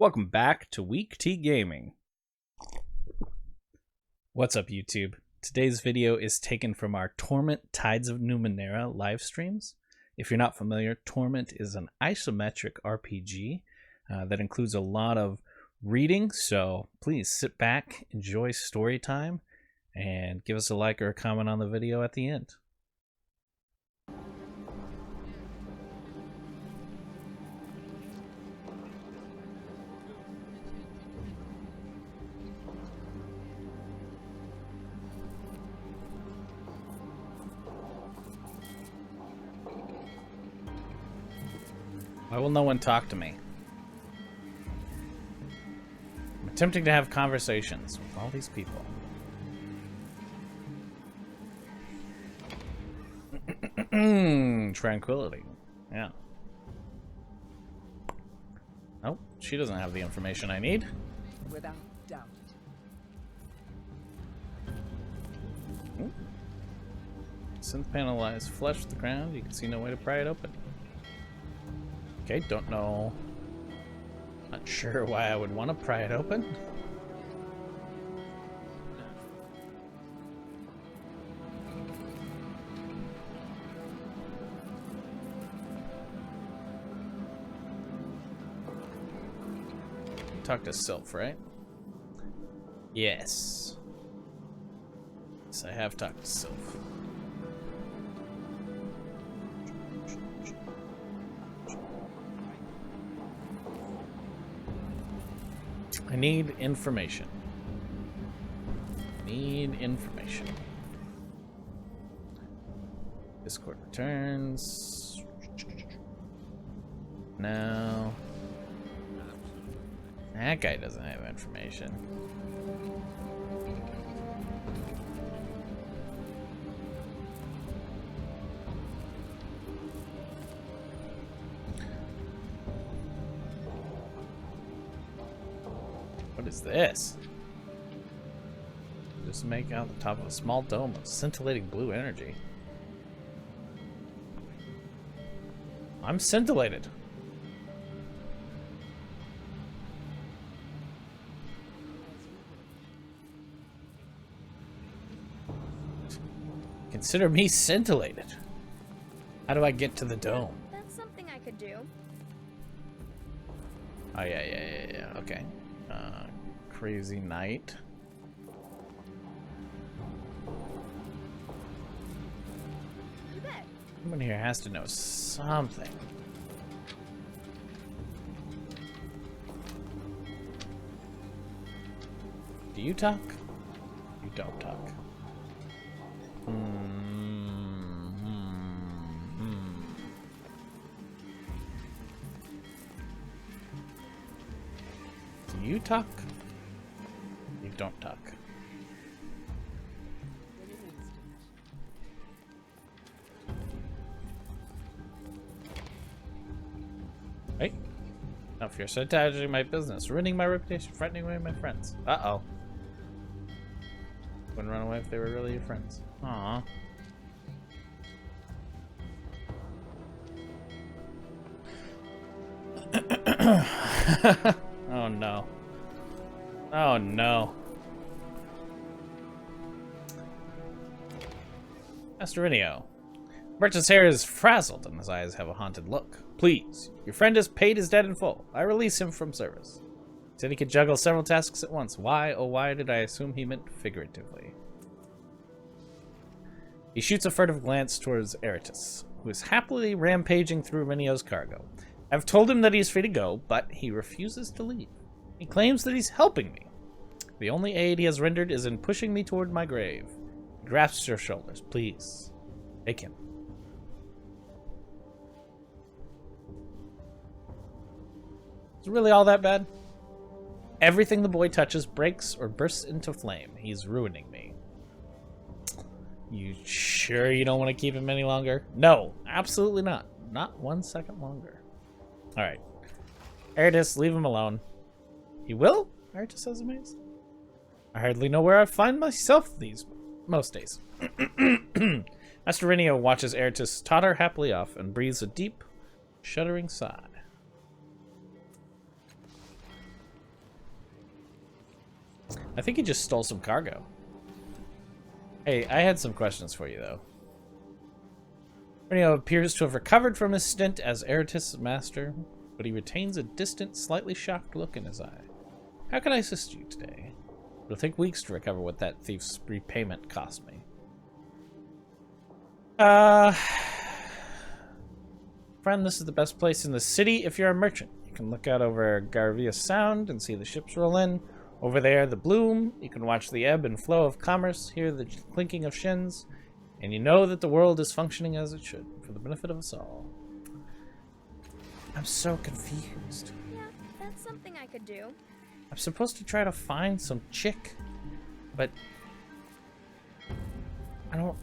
Welcome back to WeakT Gaming. What's up, YouTube? Today's video is taken from our Torment Tides of Numenera live streams. If you're not familiar, Torment is an isometric RPG that includes a lot of reading, so please sit back, enjoy story time, and give us a like or a comment on the video at the end. Why will no one talk to me? I'm attempting to have conversations with all these people. Tranquility. Yeah. Oh, she doesn't have the information I need. Without doubt. Ooh. Synth panel lies flush with the ground. You can see no way to pry it open. Okay, don't know. Not sure why I would want to pry it open. Talk to Sylph, right? Yes. Yes, I have talked to Sylph. I need information. Discord returns. No. That guy doesn't have information. What is this? Just make out the top of a small dome of scintillating blue energy. I'm scintillated. Consider me scintillated. How do I get to the dome? That's something I could do. Oh, yeah. Okay. Crazy night. You bet. Someone here has to know something. Do you talk? You don't talk. Do you talk? You don't talk. Hey. Now if you're sabotaging my business, ruining my reputation, frightening away my friends. Uh-oh. Wouldn't run away if they were really your friends. Aww. Oh no. Oh no. Master Rinio. Merchant's hair is frazzled and his eyes have a haunted look. Please, your friend has paid his debt in full. I release him from service. He said he could juggle several tasks at once. Why, oh why did I assume he meant figuratively? He shoots a furtive glance towards Eritus, who is happily rampaging through Rinio's cargo. I've told him that he's free to go, but he refuses to leave. He claims that he's helping me. The only aid he has rendered is in pushing me toward my grave. He grasps your shoulders. Please, take him. Is it really all that bad? Everything the boy touches breaks or bursts into flame. He's ruining me. You sure you don't want to keep him any longer? No, absolutely not. Not 1 second longer. Alright. Eritus, leave him alone. He will? Eritus says amazed. I hardly know where I find myself most days. Master Rinio watches Eritus totter happily off and breathes a deep, shuddering sigh. I think he just stole some cargo. Hey, I had some questions for you, though. Brittney appears to have recovered from his stint as Eratis' master, but he retains a distant, slightly shocked look in his eye. How can I assist you today? It'll take weeks to recover what that thief's repayment cost me. Friend, this is the best place in the city if you're a merchant. You can look out over Garvia Sound and see the ships roll in. Over there, the bloom. You can watch the ebb and flow of commerce, hear the clinking of shins, and you know that the world is functioning as it should, for the benefit of us all. I'm so confused. Yeah, that's something I could do. I'm supposed to try to find some chick, but I don't...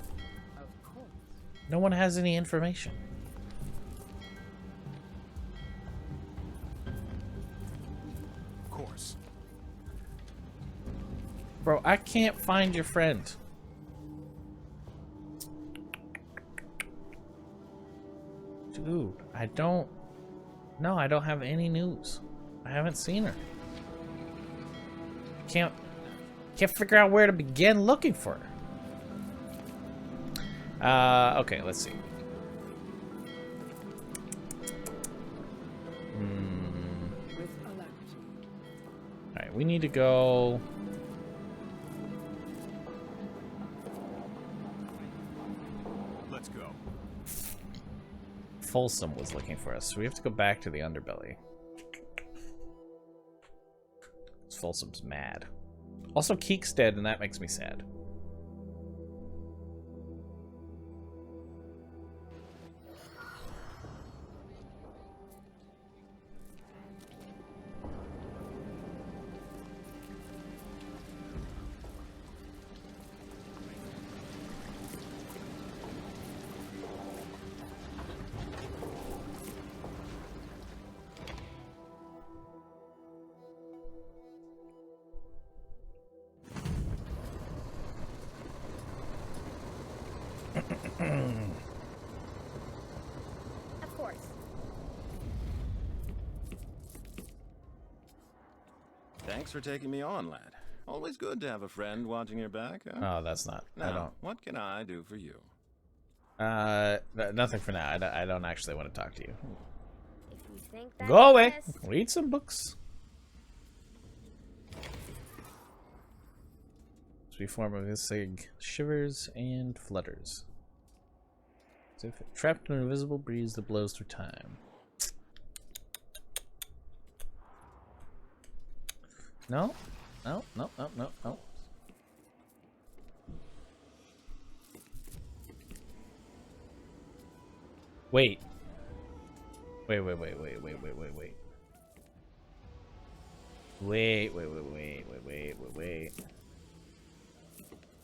No one has any information. Of course. Bro, I can't find your friend. Dude, I don't... No, I don't have any news. I haven't seen her. Can't figure out where to begin looking for her. Okay, let's see. Alright, we need to go... Let's go. Folsom was looking for us, so we have to go back to the underbelly. Folsom's mad. Also, Keek's dead, and that makes me sad. Of course. Thanks for taking me on, lad. Always good to have a friend watching your back, huh? Oh, that's not... Now, I don't... what can I do for you? Nothing for now. I don't actually want to talk to you. If you think that's Go away! best. Read some books. We form of this sig shivers and flutters. As if trapped in an invisible breeze that blows through time. No? No, no, no, no, no. Wait. Wait.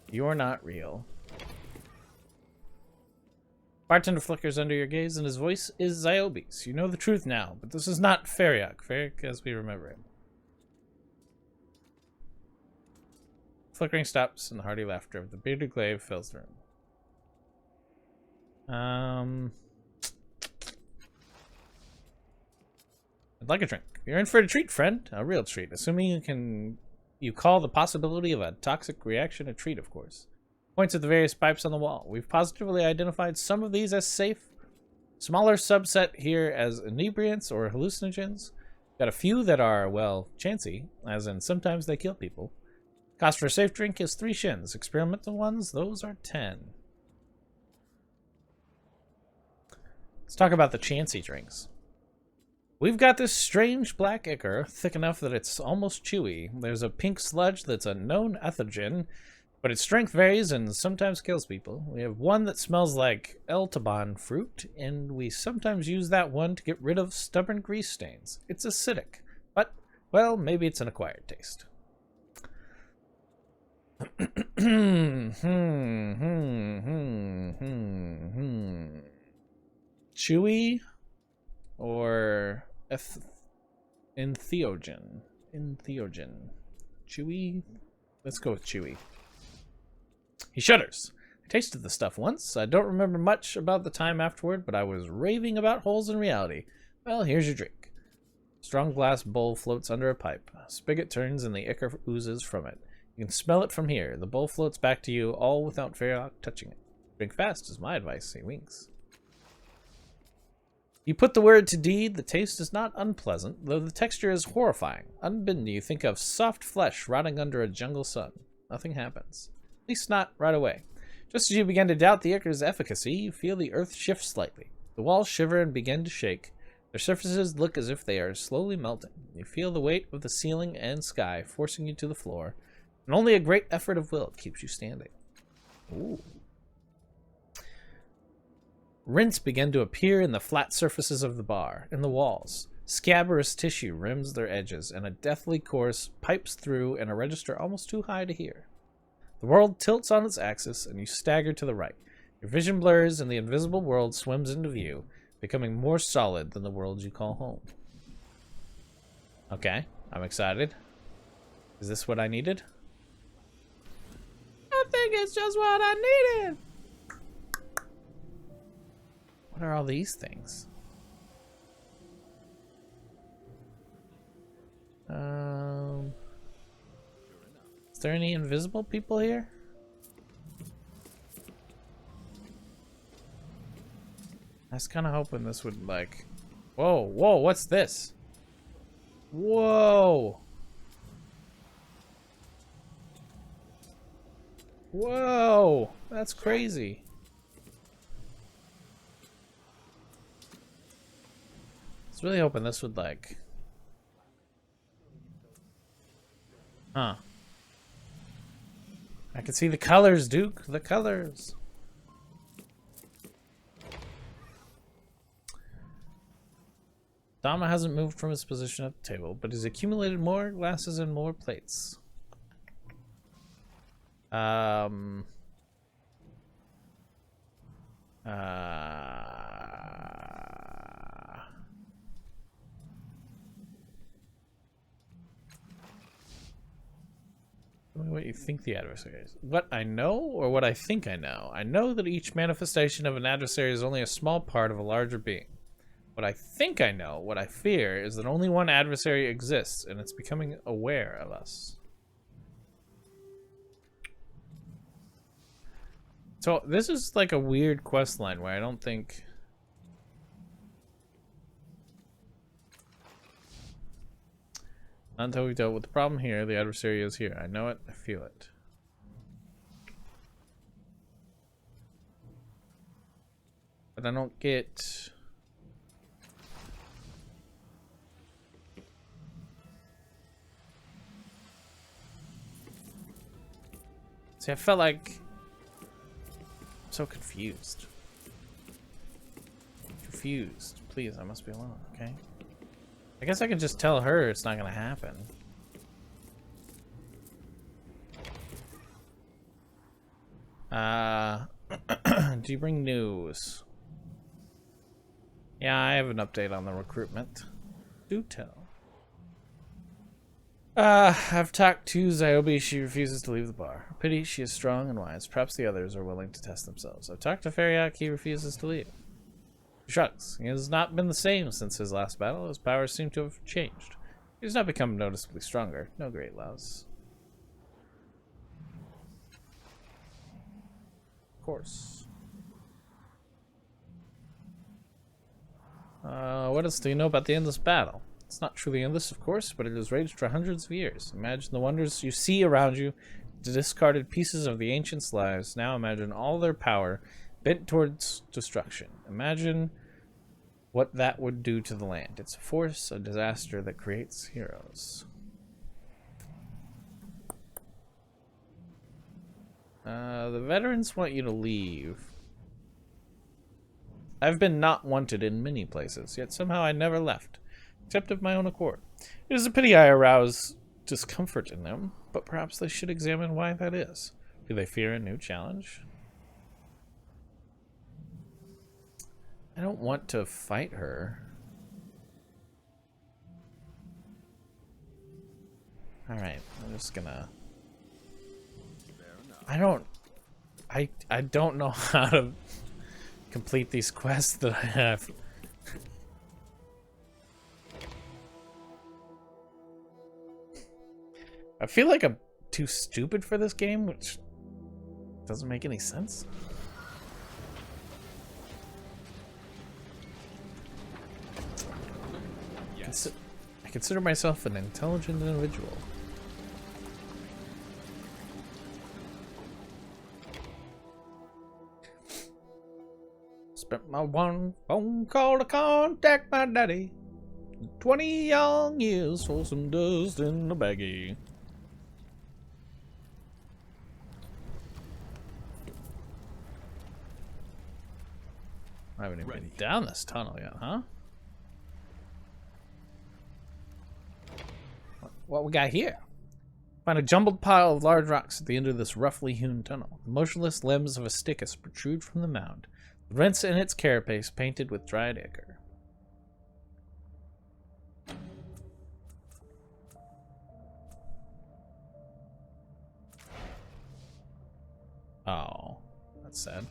You're not real. Bartender flickers under your gaze, and his voice is Ziobe's. You know the truth now, but this is not Feriok as we remember him. Flickering stops, and the hearty laughter of the bearded glaive fills the room. I'd like a drink. You're in for a treat, friend. A real treat. Assuming you call the possibility of a toxic reaction a treat, of course. Points at the various pipes on the wall. We've positively identified some of these as safe. Smaller subset here as inebriants or hallucinogens. Got a few that are, well, chancy, as in sometimes they kill people. Cost for a safe drink is 3 shins. Experimental ones, those are 10. Let's talk about the chancy drinks. We've got this strange black ichor, thick enough that it's almost chewy. There's a pink sludge that's a known pathogen, but its strength varies and sometimes kills people. We have one that smells like Eltaban fruit, and we sometimes use that one to get rid of stubborn grease stains. It's acidic, but, well, maybe it's an acquired taste. Chewy or entheogen? Chewy? Let's go with chewy. He shudders. I tasted the stuff once. I don't remember much about the time afterward, but I was raving about holes in reality. Well, here's your drink. Strong glass bowl floats under a pipe. Spigot turns and the ichor oozes from it. You can smell it from here. The bowl floats back to you, all without Feriok touching it. Drink fast is my advice, he winks. You put the word to deed, the taste is not unpleasant, though the texture is horrifying. Unbidden, you think of soft flesh rotting under a jungle sun. Nothing happens. At least not right away. Just as you begin to doubt the ichor's efficacy, you feel the earth shift slightly. The walls shiver and begin to shake. Their surfaces look as if they are slowly melting. You feel the weight of the ceiling and sky forcing you to the floor, and only a great effort of will keeps you standing. Ooh. Rents begin to appear in the flat surfaces of the bar, in the walls. Scabrous tissue rims their edges, and a deathly chorus pipes through in a register almost too high to hear. The world tilts on its axis, and you stagger to the right. Your vision blurs, and the invisible world swims into view, becoming more solid than the world you call home. Okay, I'm excited. Is this what I needed? I think it's just what I needed. What are all these things? Is there any invisible people here? I was kind of hoping this would, like... Whoa, whoa, what's this? Whoa! Whoa! That's crazy. I was really hoping this would, like... Huh. I can see the colors, Duke. The colors. Dama hasn't moved from his position at the table, but he's accumulated more glasses and more plates. Tell me what you think the adversary is. What I know, or what I think I know? I know that each manifestation of an adversary is only a small part of a larger being. What I think I know, what I fear, is that only one adversary exists, and it's becoming aware of us. So this is like a weird quest line where I don't think... Not until we've dealt with the problem here, the adversary is here. I know it, I feel it. But I don't get... See, I felt like... I'm so confused. Confused. Please, I must be alone, okay? I guess I can just tell her it's not gonna happen. Do you bring news? Yeah, I have an update on the recruitment. Do tell. I've talked to Ziobi. She refuses to leave the bar. Pity, she is strong and wise. Perhaps the others are willing to test themselves. I've talked to Feriok. He refuses to leave. He shrugs. He has not been the same since his last battle. His powers seem to have changed. He has not become noticeably stronger. No great loss. Of course. What else do you know about the endless battle? It's not truly endless, of course, but it has raged for hundreds of years. Imagine the wonders you see around you, the discarded pieces of the ancients' lives. Now imagine all their power bent towards destruction. Imagine what that would do to the land. It's a force, a disaster that creates heroes. The veterans want you to leave. I've been not wanted in many places, yet somehow I never left. Except of my own accord. It is a pity I arouse discomfort in them, but perhaps they should examine why that is. Do they fear a new challenge? I don't want to fight her. Alright, I'm just gonna... I don't know how to complete these quests that I have. I feel like I'm too stupid for this game, which doesn't make any sense. Yes. I consider myself an intelligent individual. Spent my one phone call to contact my daddy. 20 young years for some dust in the baggie. I haven't even been down this tunnel yet, huh? What we got here? Find a jumbled pile of large rocks at the end of this roughly hewn tunnel. The motionless limbs of a stickus protrude from the mound. The rents in its carapace painted with dried ichor. Oh, that's sad.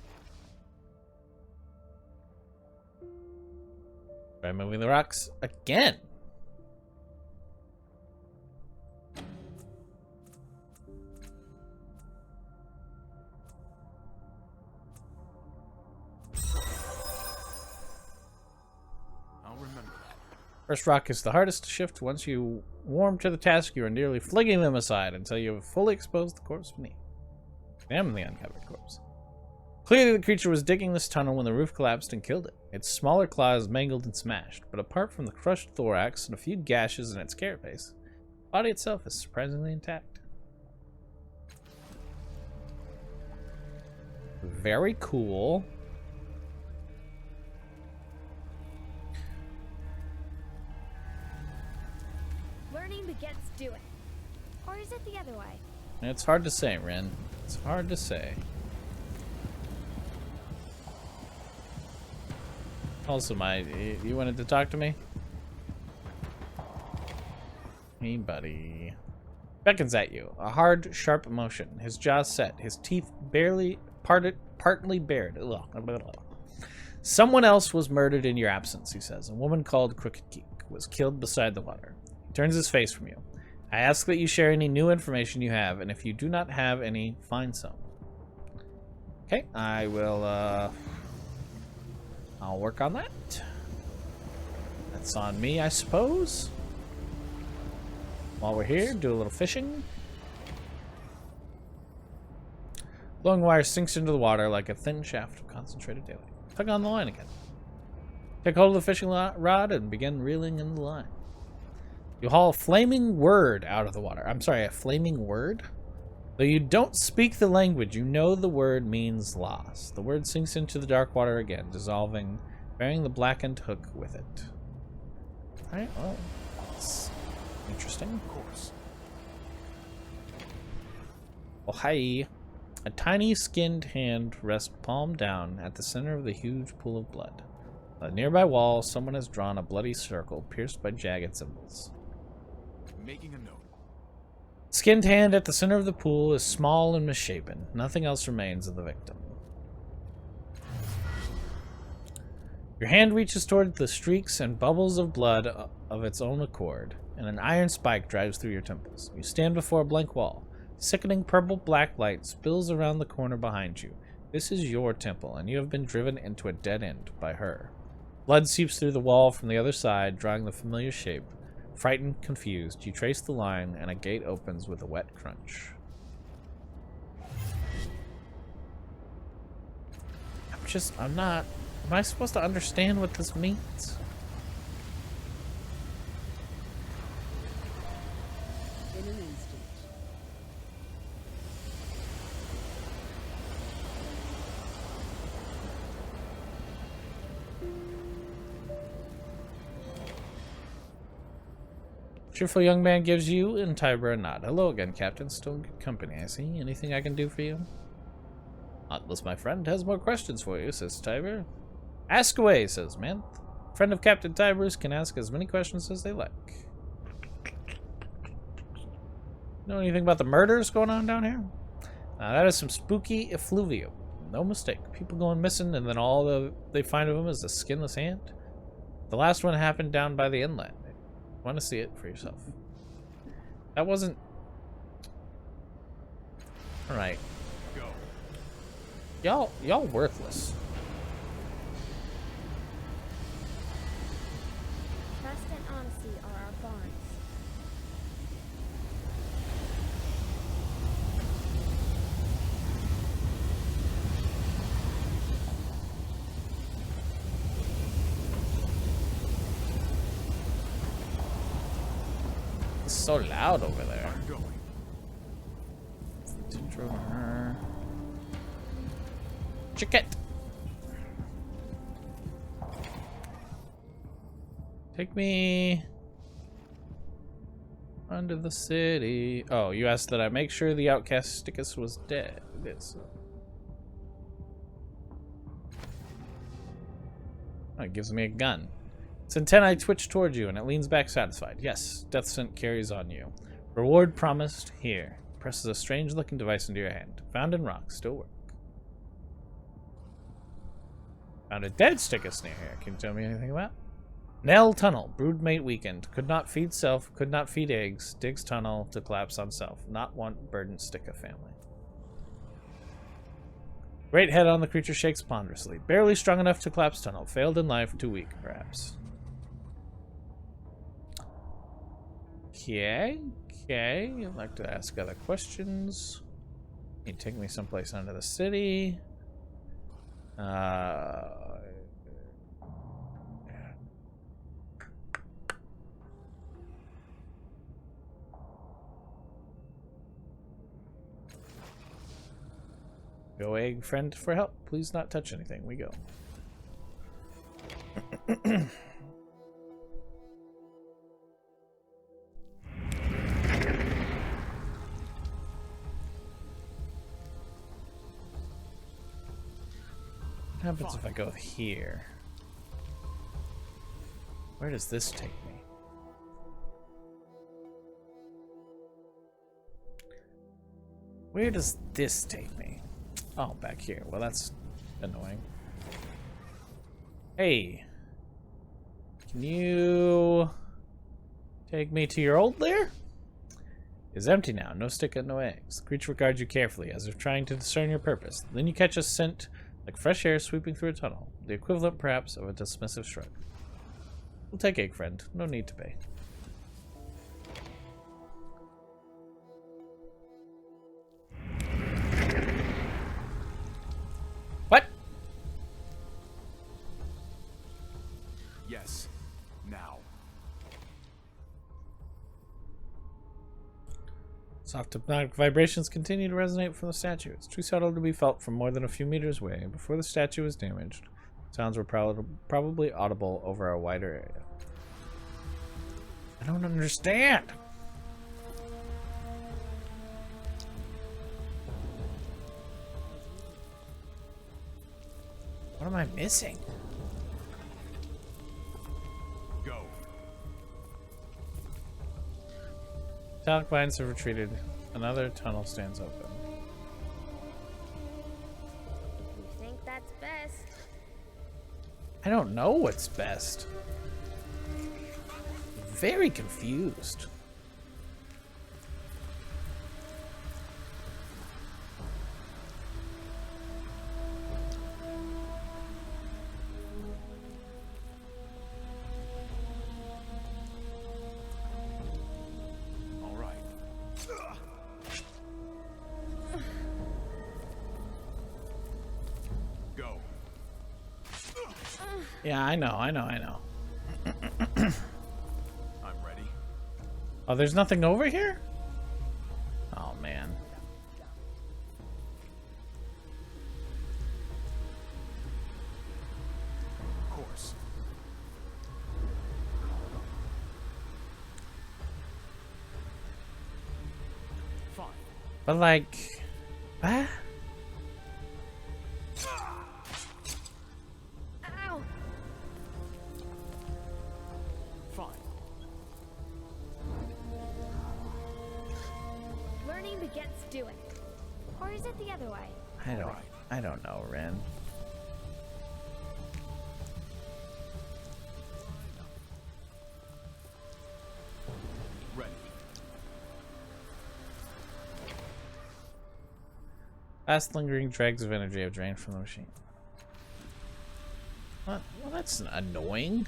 Try moving the rocks again. I'll remember that. First rock is the hardest to shift. Once you warm to the task, you are nearly flinging them aside until you have fully exposed the corpse beneath. Examine the uncovered corpse. Clearly the creature was digging this tunnel when the roof collapsed and killed it. Its smaller claws mangled and smashed, but apart from the crushed thorax and a few gashes in its carapace, the body itself is surprisingly intact. Very cool. Learning begets doing. Or is it the other way? It's hard to say, Ren. It's hard to say. Also, you wanted to talk to me? Hey, buddy. Beckons at you. A hard, sharp motion. His jaws set. His teeth partly bared. Ugh. Someone else was murdered in your absence, he says. A woman called Crooked Geek was killed beside the water. He turns his face from you. I ask that you share any new information you have, and if you do not have any, find some. Okay, I will, I'll work on that. That's on me, I suppose. While we're here, do a little fishing. Glowing wire sinks into the water like a thin shaft of concentrated daylight. Tug on the line again. Take hold of the fishing rod and begin reeling in the line. You haul a flaming word out of the water. I'm sorry, a flaming word? Though you don't speak the language, you know the word means lost. The word sinks into the dark water again, dissolving, bearing the blackened hook with it. Alright, well, that's interesting. Of course. Oh, hi. A tiny skinned hand rests palm down at the center of the huge pool of blood. On a nearby wall, someone has drawn a bloody circle pierced by jagged symbols. Making a note. Skinned hand at the center of the pool is small and misshapen. Nothing else remains of the victim. Your hand reaches toward the streaks and bubbles of blood of its own accord, and an iron spike drives through your temples. You stand before a blank wall. Sickening purple-black light spills around the corner behind you. This is your temple, and you have been driven into a dead end by her. Blood seeps through the wall from the other side, drawing the familiar shape. Frightened, confused, you trace the line, and a gate opens with a wet crunch. I'm not... Am I supposed to understand what this means? In an instant. Cheerful young man gives you and Tiber a nod. Hello again, Captain. Still in good company, I see. Anything I can do for you? Atlas, my friend, has more questions for you, says Tiber. Ask away, says Manth. Friend of Captain Tiber's can ask as many questions as they like. Know anything about the murders going on down here? That is some spooky effluvium. No mistake. People going missing, and then all they find of them is a skinless hand. The last one happened down by the inlet. Want to see it for yourself. That wasn't Alright. Go. Y'all worthless. Trust and honesty are our bonds. It's so loud over there. I'm going. Check it. Take me under the city. Oh, you asked that I make sure the outcast Stickus was dead. It is. Oh, it gives me a gun. Its antennae twitch towards you and it leans back satisfied. Yes, death scent carries on you. Reward promised here. Presses a strange looking device into your hand. Found in rock, still work. Found a dead Stickus near here. Can you tell me anything about? Nell tunnel. Broodmate weakened. Could not feed self. Could not feed eggs. Digs tunnel to collapse on self. Not want burden Sticka family. Great head on the creature shakes ponderously. Barely strong enough to collapse tunnel. Failed in life. Too weak, perhaps. Okay. Okay. I'd like to ask other questions. Can you take me someplace under the city? Go egg friend for help. Please not touch anything. We go. What happens if I go here? Where does this take me? Where does this take me? Oh, back here. Well, that's annoying. Hey. Can you take me to your old lair? It's empty now. No stick and no eggs. The creature regards you carefully, as if trying to discern your purpose. Then you catch a scent like fresh air sweeping through a tunnel. The equivalent, perhaps, of a dismissive shrug. We'll take egg, friend. No need to pay. What? Yes. Now. Soft hypnotic vibrations continue to resonate from the statue. It's too subtle to be felt from more than a few meters away. Before the statue was damaged, sounds were probably audible over a wider area. I don't understand. What am I missing? Go. Metallic vines have retreated. Another tunnel stands open. You think that's best? I don't know what's best. Very confused. All right. Go. Yeah, I know. I'm ready. Oh, there's nothing over here? Oh, man. Of course. Fine. But, like... What? Ow! Fine. Learning begets doing. Or is it the other way? I don't know, Ren. Ready. Last lingering dregs of energy have drained from the machine. What? Well, that's annoying.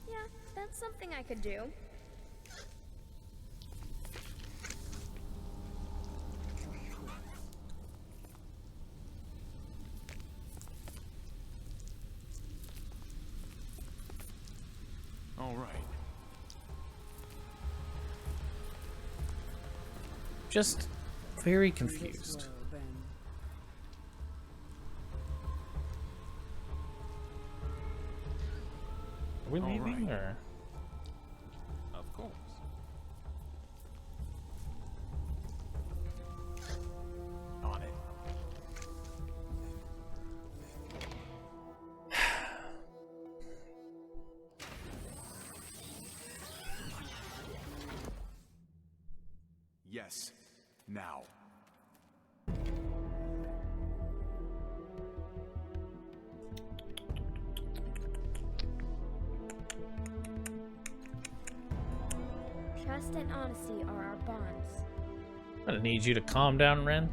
Yeah, that's something I could do. All right. Just very confused. Slow, Ben. Are we All leaving right. or? Of course. On it. Yes. Now. Trust and honesty are our bonds. I'm gonna need you to calm down, Ren.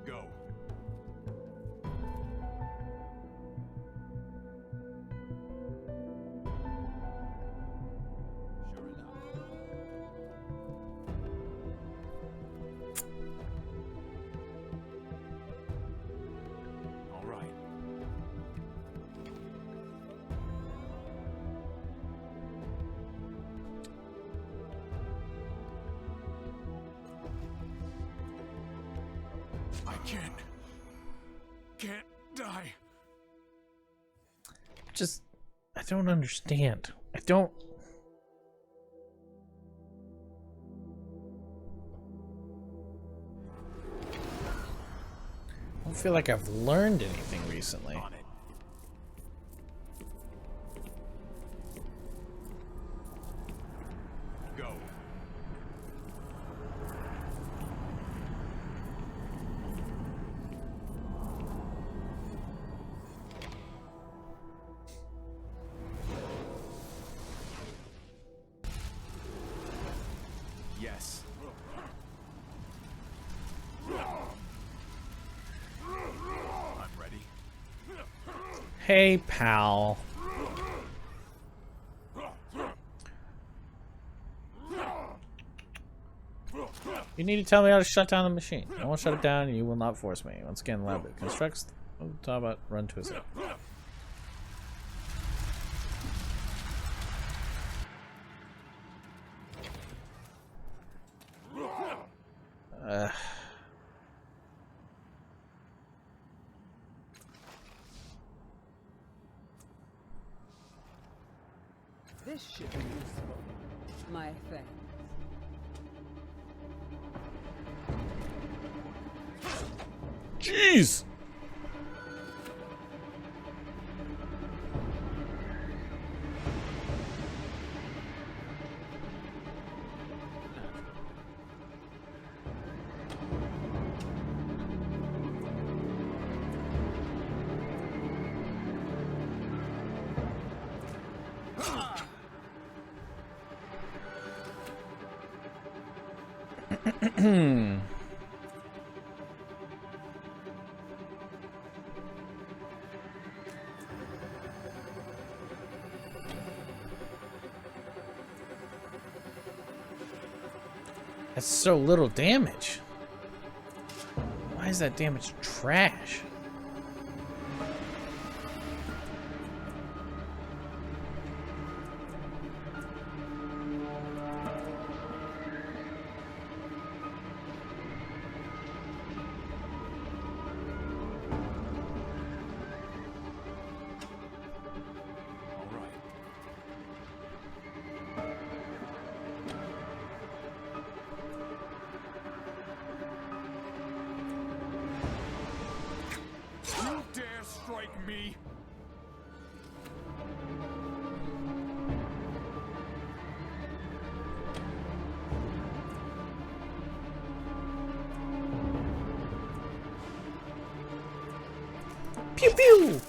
Go. Sure enough. All right. I can't die. Just, I don't understand. I don't. I don't feel like I've learned anything recently. On it. Go. Yes. I'm ready. Hey, pal. You need to tell me how to shut down the machine. I won't shut it down, and you will not force me. Once again, Lambert constructs. Talk about run to his head. This should be useful. My thanks. Jeez! That's so little damage. Why is that damage trash? All right. You dare strike me? Pew pew!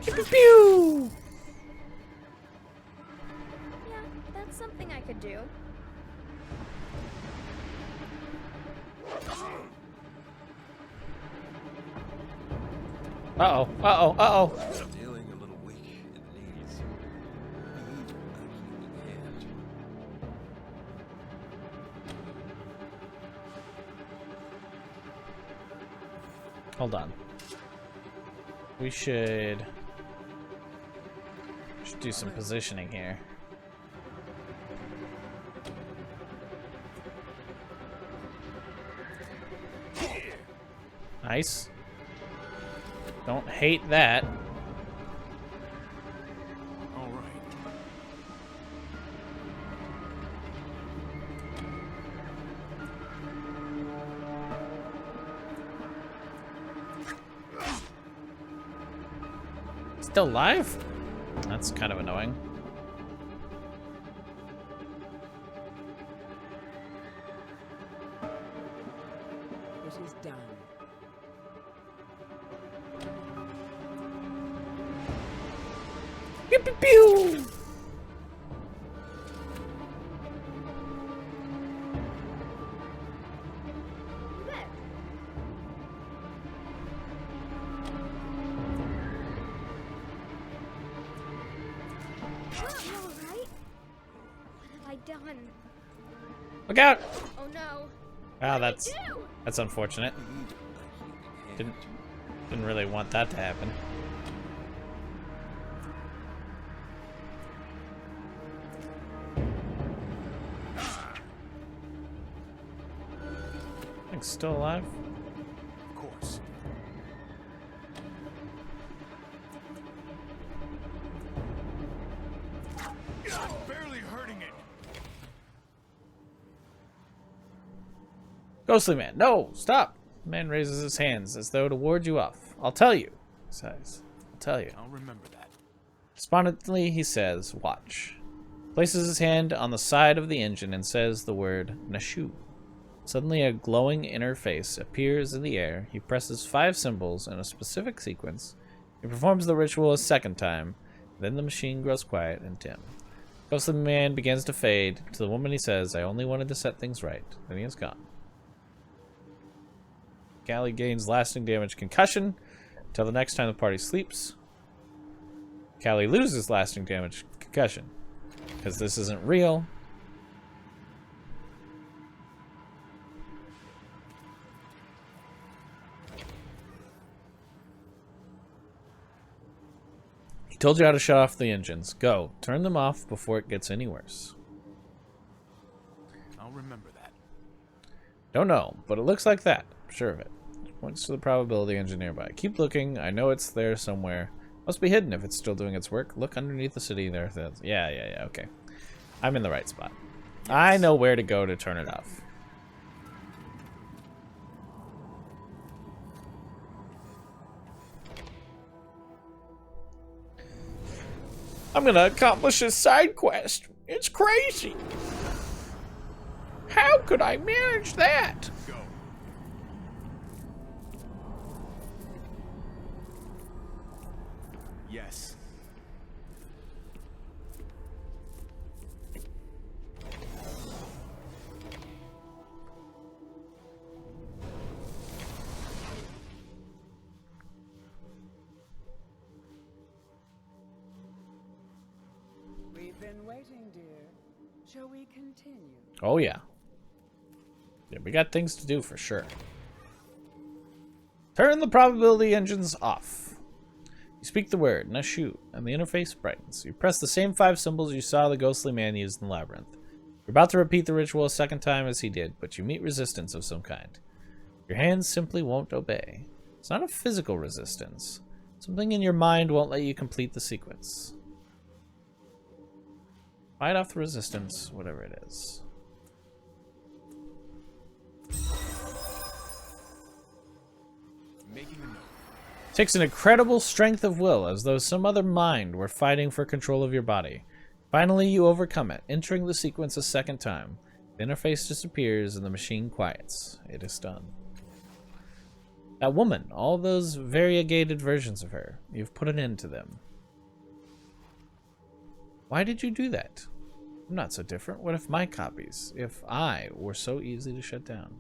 Pew pew pew! Yeah, that's something I could do. Uh-oh, uh-oh, uh-oh. Feeling a little weak in the knees. Need a healing hand. Hold on. We should do some positioning here. Nice. Don't hate that. All right. Still alive? That's kind of annoying. It is done. Pew pew pew! You bet. You all right? What have I done? Look out! Oh no. Wow, What did I do? that's unfortunate. Didn't really want that to happen. Thing's still alive? Of course. Barely hurting it. Ghostly man, no, stop! The man raises his hands as though to ward you off. I'll tell you, he says. I'll tell you. I'll remember that. Despondently, he says, watch. Places his hand on the side of the engine and says the word Nashu. Suddenly, a glowing interface appears in the air. He presses 5 symbols in a specific sequence. He performs the ritual a second time. Then the machine grows quiet and dim. Ghostly man begins to fade. To the woman he says, I only wanted to set things right. Then he is gone. Callie gains lasting damage concussion until the next time the party sleeps. Callie loses lasting damage concussion because this isn't real. He told you how to shut off the engines. Go. Turn them off before it gets any worse. I'll remember that. Don't know, but it looks like that. I'm sure of it. Points to the probability engine nearby. Keep looking. I know it's there somewhere. Must be hidden if it's still doing its work. Look underneath the city there. Yeah, okay. I'm in the right spot. I know where to go to turn it off. I'm gonna accomplish a side quest. It's crazy. How could I manage that? Go. Yes. We've been waiting, dear. Shall we continue? Oh, yeah. Yeah, we got things to do for sure. Turn the probability engines off. You speak the word, Nashu, and the interface brightens. You press the same 5 symbols you saw the ghostly man use in the labyrinth. You're about to repeat the ritual a second time as he did, but you meet resistance of some kind. Your hands simply won't obey. It's not a physical resistance. Something in your mind won't let you complete the sequence. Fight off the resistance, whatever it is. Making a note. Takes an incredible strength of will, as though some other mind were fighting for control of your body. Finally, you overcome it, entering the sequence a second time. The interface disappears and the machine quiets. It is done. That woman, all those variegated versions of her, you've put an end to them. Why did you do that? I'm not so different. What if my copies, if I were so easy to shut down?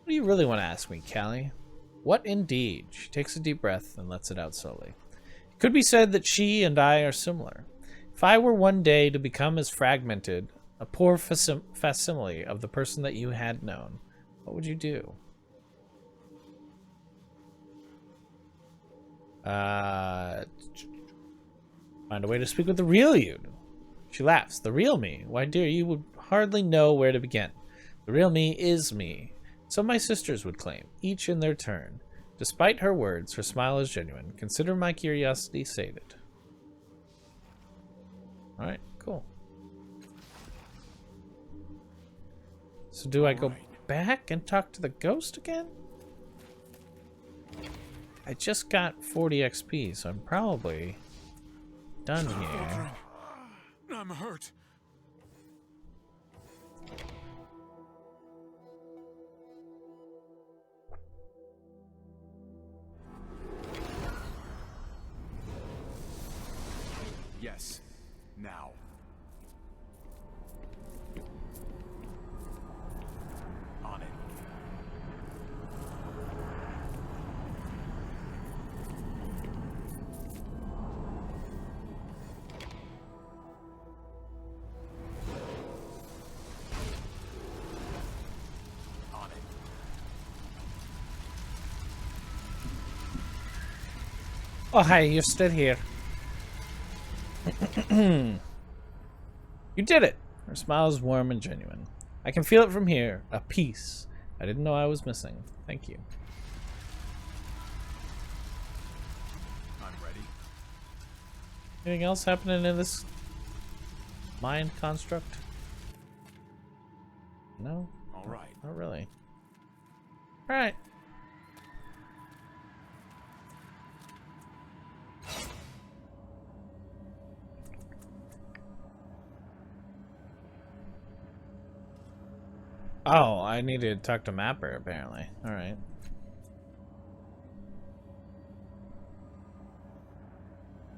What do you really want to ask me, Callie? What indeed? She takes a deep breath and lets it out slowly. It could be said that she and I are similar. If I were one day to become as fragmented, a poor facsimile of the person that you had known, what would you do? Find a way to speak with the real you. She laughs. The real me? Why, dear, you would hardly know where to begin. The real me is me. So my sisters would claim, each in their turn. Despite her words, her smile is genuine. Consider my curiosity sated. Alright, cool. So do I go back and talk to the ghost again? I just got 40 XP, so I'm probably done here. I'm hurt. Yes. Now. On it. On it. Oh, hi, you're still here. You did it! Her smile is warm and genuine. I can feel it from here. A peace I didn't know I was missing. Thank you. I'm ready. Anything else happening in this mind construct? No? All right. Not really. Alright. Oh, I need to talk to Mapper, apparently. Alright.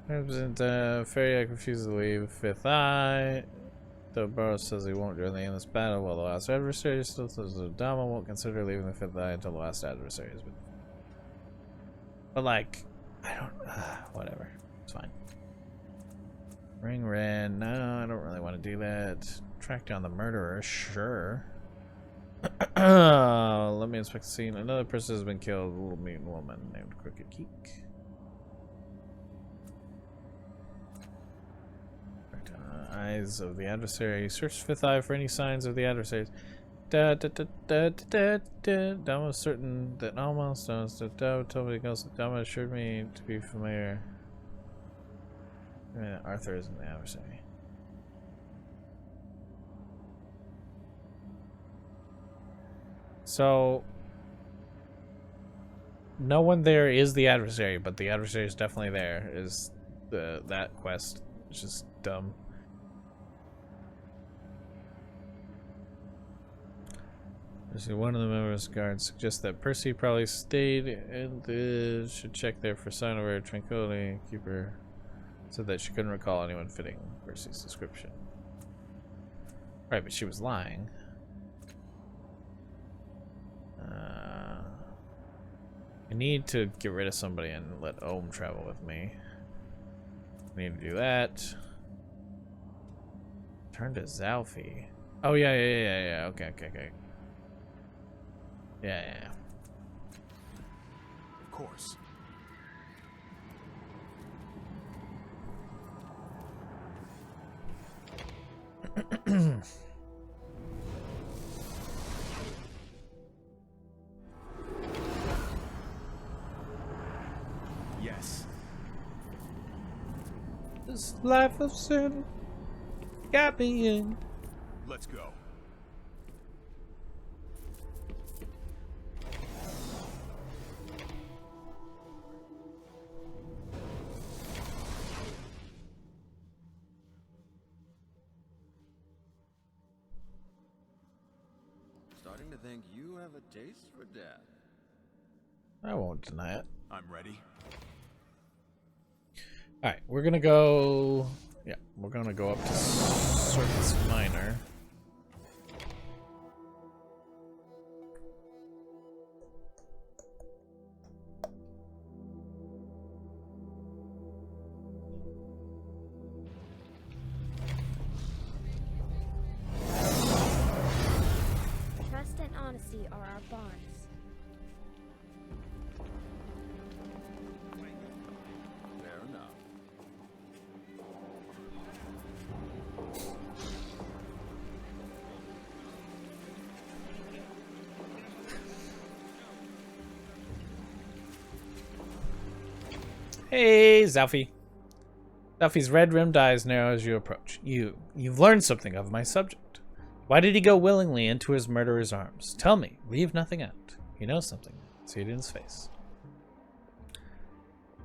Fairy refuses to leave Fifth Eye. The Burrows says he won't join in this battle while the last adversary still says the Dama won't consider leaving the Fifth Eye until the last adversary has been. But like, I don't whatever. It's fine. Ring Red, no, I don't really want to do that. Track down the murderer, sure. Let me inspect the scene. Another person has been killed. A little mean woman named Crooked Geek. Eyes of the adversary. Search Fifth Eye for any signs of the adversaries. Dama was certain that all milestones that Dama told me Dama assured me to be familiar. Arthur isn't the adversary. So no one there is the adversary, but the adversary is definitely there. Is that quest? It's just dumb. One of the members' guards suggests that Percy probably stayed and should check there for sign of her tranquility. Keeper said that she couldn't recall anyone fitting Percy's description. Right, but she was lying. I need to get rid of somebody and let Ohm travel with me. I need to do that. Turn to Zalfie. Oh yeah. Okay. Yeah. Of course. Yes. This life of sin got me in. Let's go. to think you have a taste for death. I won't deny it. I'm ready. Alright, we're gonna go... Yeah, we're gonna go up to Circus Minor. Trust and honesty are our bonds. Fair enough. Hey, Zalfie. Zalfie's red-rimmed eyes narrow as you approach. You've learned something of my subject. Why did he go willingly into his murderer's arms? Tell me. Leave nothing out. He knows something. See it in his face.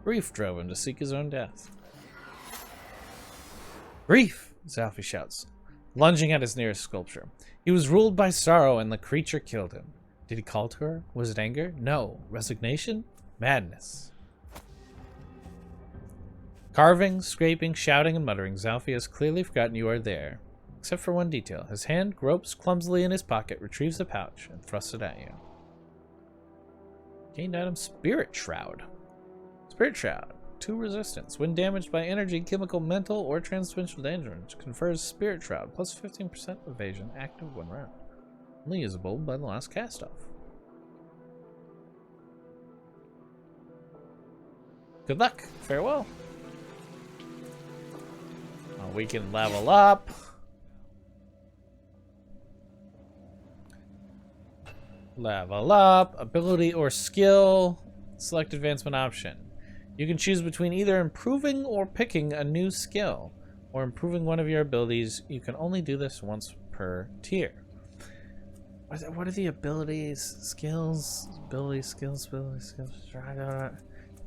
Grief drove him to seek his own death. Grief! Zalfie shouts, lunging at his nearest sculpture. He was ruled by sorrow, and the creature killed him. Did he call to her? Was it anger? No. Resignation? Madness. Carving, scraping, shouting, and muttering, Zalfie has clearly forgotten you are there. Except for one detail. His hand gropes clumsily in his pocket, retrieves a pouch, and thrusts it at you. Gained item Spirit Shroud. Spirit Shroud. 2 resistance. When damaged by energy, chemical, mental, or transdimensional damage, confers Spirit Shroud, plus 15% evasion, active 1 round. Only usable by the last cast off. Good luck. Farewell. We can level up. Level up. Ability or skill. Select advancement option. You can choose between either improving or picking a new skill, or improving one of your abilities. You can only do this once per tier. What are the abilities? Skills? Abilities, skills, abilities, skills.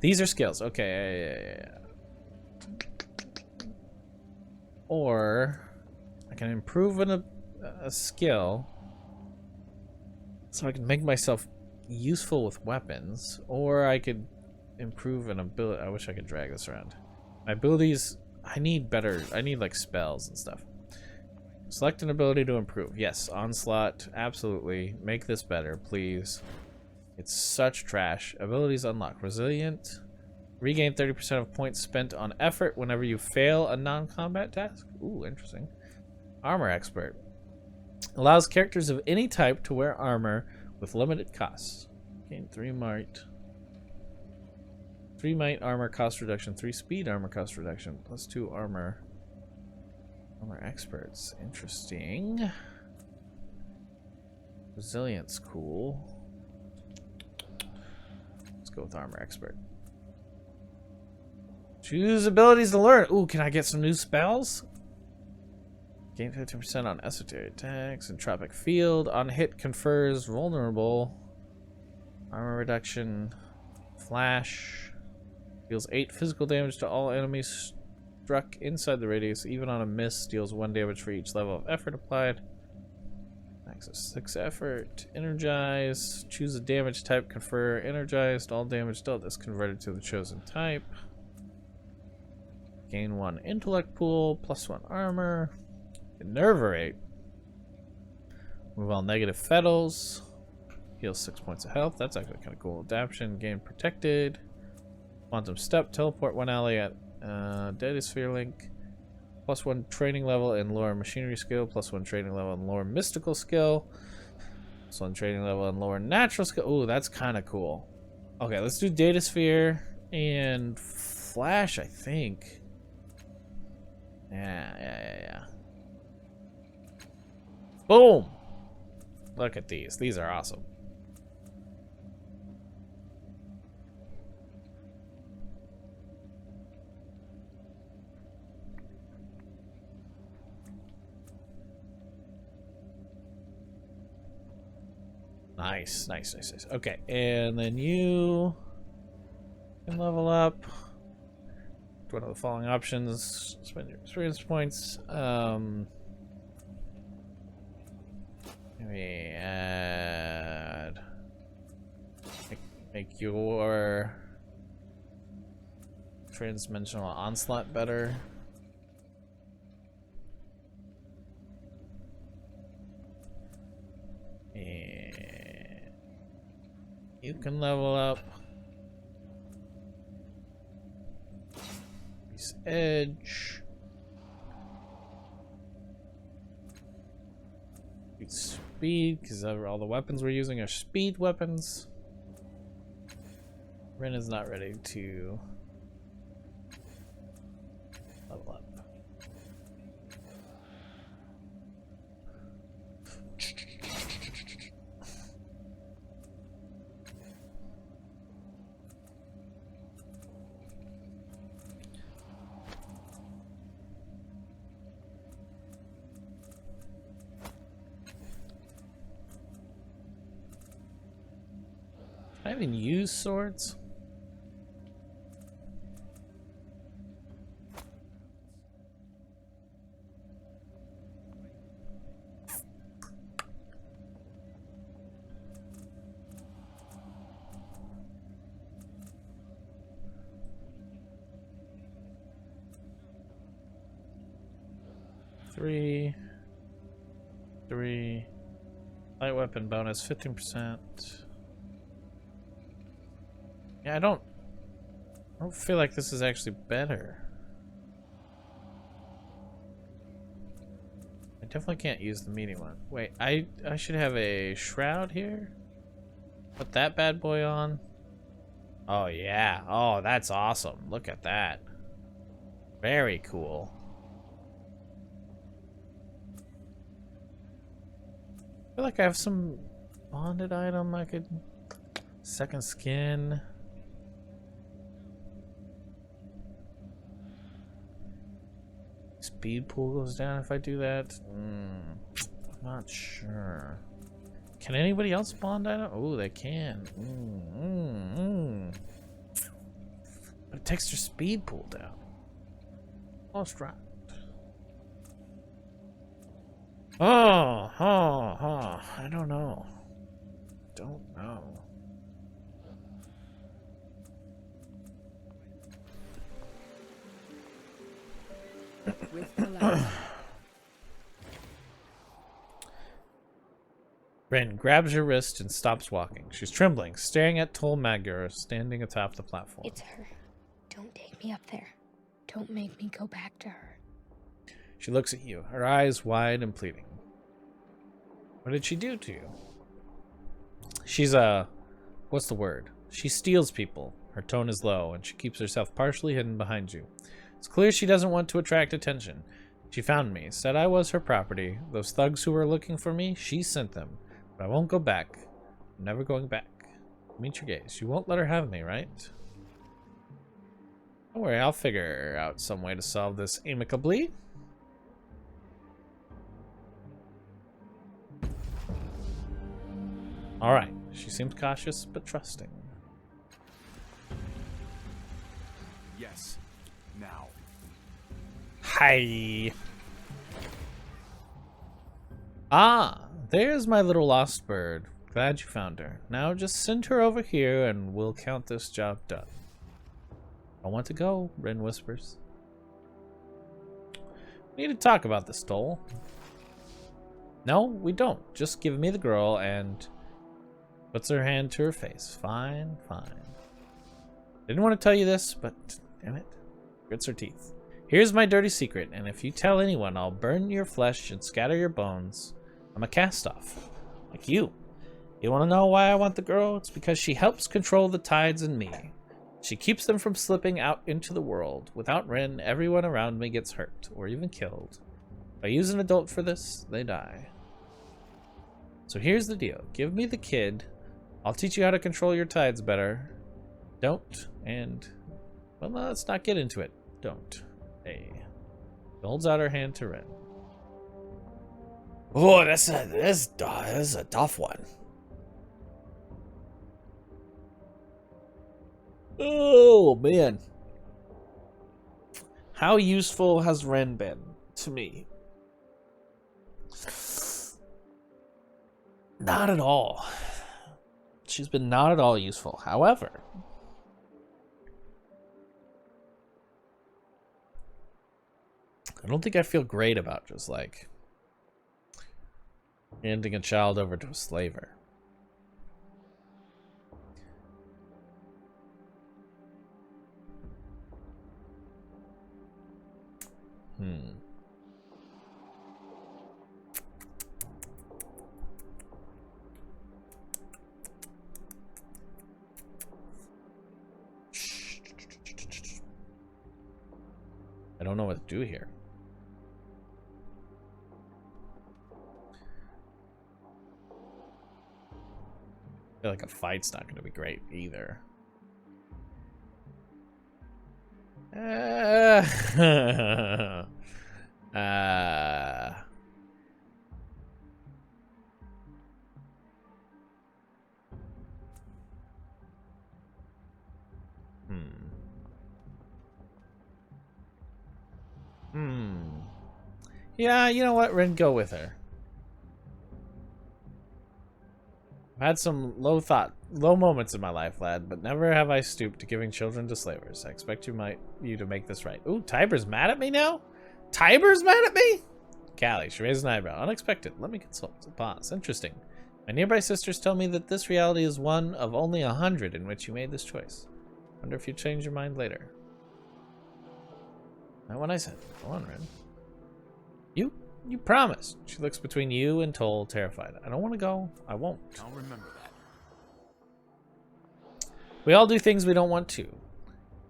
These are skills. Okay, yeah. Or I can improve a skill so I can make myself useful with weapons, or I could improve an ability. I wish I could drag this around. My abilities, I need like spells and stuff. Select an ability to improve. Yes, onslaught, absolutely. Make this better, please. It's such trash. Abilities unlock. Resilient. Regain 30% of points spent on effort whenever you fail a non-combat task. Ooh, interesting. Armor Expert. Allows characters of any type to wear armor with limited costs. Gain 3 might. 3 might armor cost reduction. 3 speed armor cost reduction. Plus 2 armor. Armor Experts. Interesting. Resilience. Cool. Let's go with Armor Expert. Choose abilities to learn. Ooh, can I get some new spells? Gain 15% on esoteric attacks. Entropic Field. On hit confers vulnerable. Armor reduction. Flash. Deals 8 physical damage to all enemies struck inside the radius. Even on a miss, deals 1 damage for each level of effort applied. Access 6 effort. Energize. Choose a damage type. Confer energized. All damage dealt is converted to the chosen type. Gain 1 intellect pool, plus 1 armor. Enervate. Move all negative fetals. Heal 6 points of health. That's actually kind of cool. Adaption. Gain protected. Quantum step. Teleport 1 ally at Data Sphere Link. Plus 1 training level in lore machinery skill. Plus 1 training level in lore mystical skill. Plus 1 training level in lore natural skill. Ooh, that's kind of cool. Okay, let's do Data Sphere and Flash, I think. Yeah. Boom! Look at these. These are awesome. Nice. Okay, and then you can level up. One of the following options. Spend your experience points. me add. Make your transdimensional onslaught better. And you can level up. Increase edge. Increase speed, because all the weapons we're using are speed weapons. Ren is not ready to level up. Can I even use swords? Three. Light weapon bonus, 15%. Yeah, I don't feel like this is actually better. I definitely can't use the medium one. Wait, I should have a shroud here? Put that bad boy on. Oh yeah. Oh, that's awesome. Look at that. Very cool. I feel like I have some bonded item I could... Second skin. Speed pool goes down if I do that. I'm not sure. Can anybody else bond item? Oh, they can. But it takes their speed pool down. Almost right. I don't know. With the light. Ren grabs your wrist and stops walking. She's trembling, staring at Tol Magur standing atop the platform. It's her. Don't take me up there. Don't make me go back to her. She looks at you, her eyes wide and pleading. What did she do to you? She's what's the word? She steals people. Her tone is low, and she keeps herself partially hidden behind you. It's clear she doesn't want to attract attention. She found me, said I was her property. Those thugs who were looking for me, she sent them. But I won't go back. I'm never going back. Meet your gaze. You won't let her have me, right? Don't worry, I'll figure out some way to solve this amicably. Alright, she seems cautious but trusting. Yes. Now. Hi. Ah, there's my little lost bird. Glad you found her. Now just send her over here and we'll count this job done. I want to go, Ren whispers. We need to talk about this, Tol. No, we don't. Just give me the girl and... Puts her hand to her face. Fine, fine. Didn't want to tell you this, but damn it. Grits her teeth. Here's my dirty secret, and if you tell anyone, I'll burn your flesh and scatter your bones. I'm a cast-off. Like you. You want to know why I want the girl? It's because she helps control the tides in me. She keeps them from slipping out into the world. Without Ren, everyone around me gets hurt, or even killed. If I use an adult for this, they die. So here's the deal. Give me the kid. I'll teach you how to control your tides better. Don't, and... Well, let's not get into it. Don't. Hey. She holds out her hand to Ren. Oh, this is a tough one. Oh, man. How useful has Ren been to me? Not at all. She's been not at all useful. However, I don't think I feel great about just like handing a child over to a slaver. I don't know what to do here. I feel like a fight's not going to be great either. Yeah, you know what, Rin, go with her. I've had some low moments in my life, lad, but never have I stooped to giving children to slavers. I expect you to make this right. Ooh, Tiber's mad at me now? Tiber's mad at me? Callie, she raised an eyebrow. Unexpected. Let me consult. Pause. Interesting. My nearby sisters tell me that this reality is one of only 100 in which you made this choice. Wonder if you change your mind later. Not what I said. Go on, Rin. You promised. She looks between you and Toll, terrified. I don't want to go. I won't. I'll remember that. We all do things we don't want to.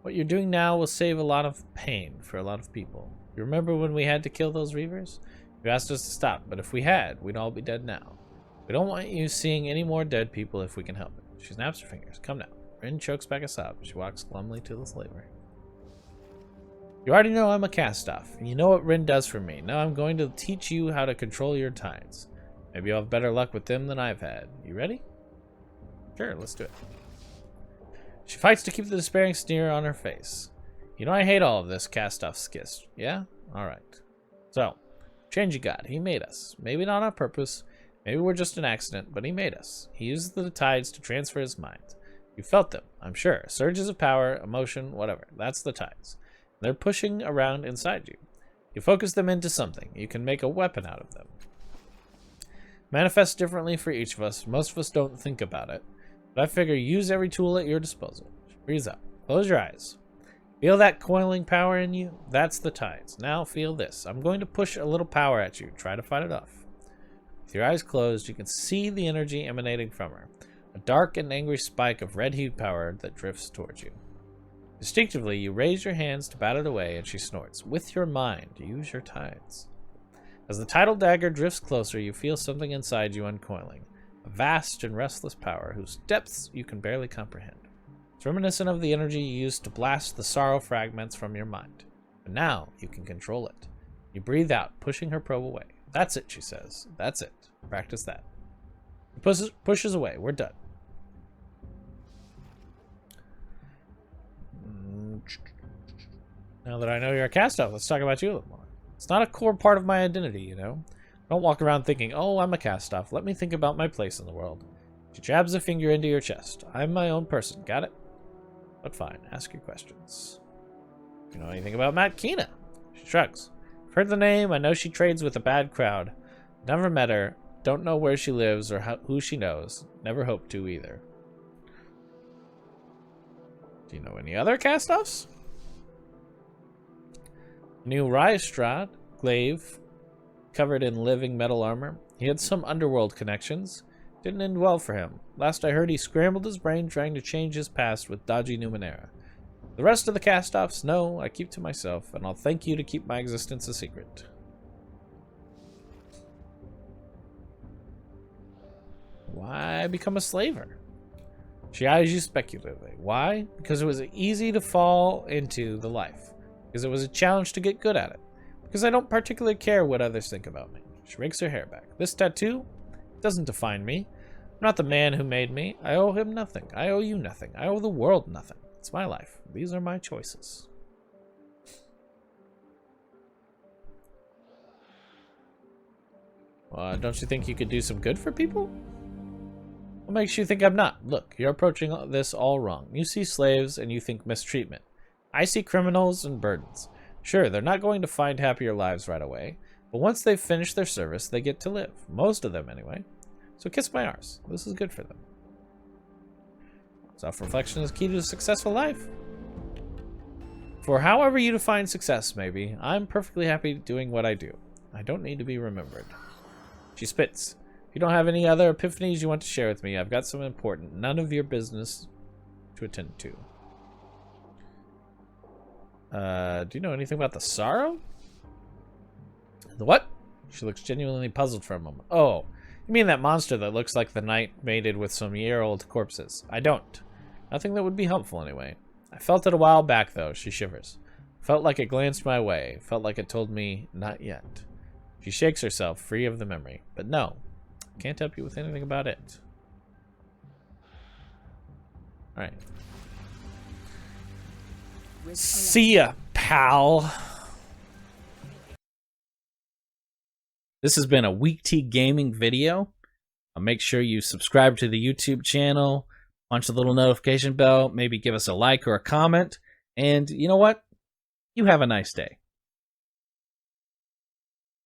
What you're doing now will save a lot of pain for a lot of people. You remember when we had to kill those Reavers? You asked us to stop, but if we had, we'd all be dead now. We don't want you seeing any more dead people if we can help it. She snaps her fingers. Come now. Rin chokes back a sob. She walks glumly to the slaver. You already know I'm a cast-off, and you know what Rin does for me. Now I'm going to teach you how to control your tides. Maybe you'll have better luck with them than I've had. You ready? Sure, let's do it. She fights to keep the despairing sneer on her face. You know I hate all of this cast-off skist, yeah? Alright. So, change you got. He made us. Maybe not on purpose. Maybe we're just an accident, but he made us. He uses the tides to transfer his mind. You felt them, I'm sure. Surges of power, emotion, whatever. That's the tides. They're pushing around inside you. You focus them into something. You can make a weapon out of them. Manifests differently for each of us. Most of us don't think about it. But I figure use every tool at your disposal. Breathe up. Close your eyes. Feel that coiling power in you? That's the tides. Now feel this. I'm going to push a little power at you. Try to fight it off. With your eyes closed, you can see the energy emanating from her. A dark and angry spike of red-hued power that drifts towards you. Instinctively, you raise your hands to bat it away, and she snorts. With your mind, use your tides. As the tidal dagger drifts closer, you feel something inside you uncoiling. A vast and restless power whose depths you can barely comprehend. It's reminiscent of the energy you used to blast the sorrow fragments from your mind. But now, you can control it. You breathe out, pushing her probe away. That's it, she says. That's it. Practice that. He pushes away. We're done. Now that I know you're a cast-off, let's talk about you a little more. It's not a core part of my identity, you know? I don't walk around thinking, oh, I'm a cast-off. Let me think about my place in the world. She jabs a finger into your chest. I'm my own person. Got it? But fine. Ask your questions. Do you know anything about Matt Kina? She shrugs. I've heard the name. I know she trades with a bad crowd. Never met her. Don't know where she lives or who she knows. Never hope to either. Do you know any other cast-offs? New Ryestrad, glaive, covered in living metal armor. He had some underworld connections. Didn't end well for him. Last I heard, he scrambled his brain trying to change his past with dodgy Numenera. The rest of the cast-offs, no, I keep to myself, and I'll thank you to keep my existence a secret. Why become a slaver? She eyes you speculatively. Why? Because it was easy to fall into the life. Because it was a challenge to get good at it. Because I don't particularly care what others think about me. She rakes her hair back. This tattoo doesn't define me. I'm not the man who made me. I owe him nothing. I owe you nothing. I owe the world nothing. It's my life. These are my choices. Don't you think you could do some good for people? What makes you think I'm not? Look, you're approaching this all wrong. You see slaves and you think mistreatment. I see criminals and burdens. Sure, they're not going to find happier lives right away, but once they've finished their service, they get to live. Most of them, anyway. So kiss my arse. This is good for them. Self-reflection is key to a successful life. For however you define success, maybe, I'm perfectly happy doing what I do. I don't need to be remembered. She spits. If you don't have any other epiphanies you want to share with me, I've got some important, none of your business to attend to. Do you know anything about the sorrow? The what? She looks genuinely puzzled for a moment. Oh, you mean that monster that looks like the night mated with some year-old corpses? I don't. Nothing that would be helpful, anyway. I felt it a while back, though. She shivers. Felt like it glanced my way. Felt like it told me, not yet. She shakes herself, free of the memory. But no, can't help you with anything about it. Alright. See ya, pal. This has been a WeakT Gaming video. Make sure you subscribe to the YouTube channel, punch the little notification bell, maybe give us a like or a comment, and you know what? You have a nice day.